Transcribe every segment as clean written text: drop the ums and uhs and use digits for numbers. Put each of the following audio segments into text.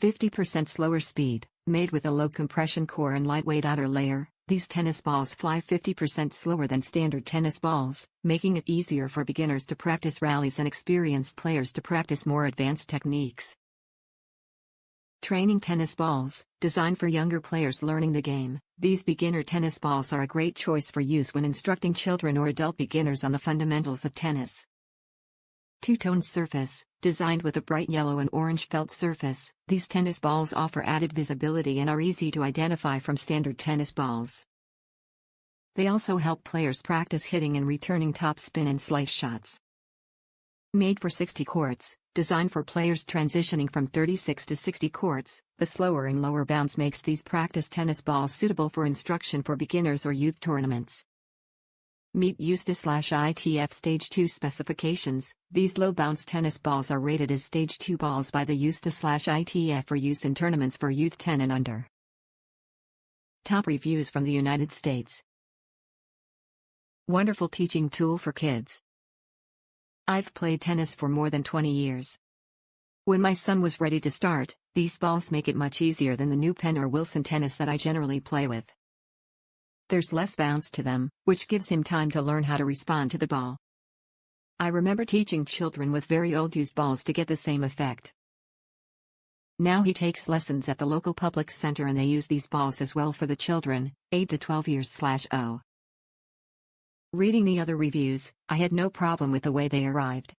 50% slower speed. Made with a low compression core and lightweight outer layer, these tennis balls fly 50% slower than standard tennis balls, making it easier for beginners to practice rallies and experienced players to practice more advanced techniques. Training tennis balls, designed for younger players learning the game. These beginner tennis balls are a great choice for use when instructing children or adult beginners on the fundamentals of tennis. Two-tone surface, designed with a bright yellow and orange felt surface, these tennis balls offer added visibility and are easy to identify from standard tennis balls. They also help players practice hitting and returning topspin and slice shots. Made for 60 courts, designed for players transitioning from 36 to 60 courts, the slower and lower bounce makes these practice tennis balls suitable for instruction for beginners or youth tournaments. Meet USTA/ITF Stage 2 specifications. These low-bounce tennis balls are rated as Stage 2 balls by the USTA/ITF for use in tournaments for youth 10 and under. Top reviews from the United States. Wonderful teaching tool for kids. I've played tennis for more than 20 years. When my son was ready to start, these balls make it much easier than the new Penn or Wilson tennis that I generally play with. There's less bounce to them, which gives him time to learn how to respond to the ball. I remember teaching children with very old used balls to get the same effect. Now he takes lessons at the local public center and they use these balls as well for the children, 8 to 12 years/0. Reading the other reviews, I had no problem with the way they arrived.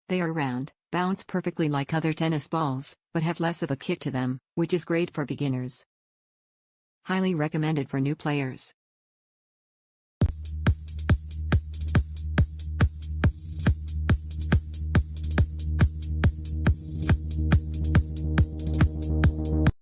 They are round, bounce perfectly like other tennis balls, but have less of a kick to them, which is great for beginners. Highly recommended for new players.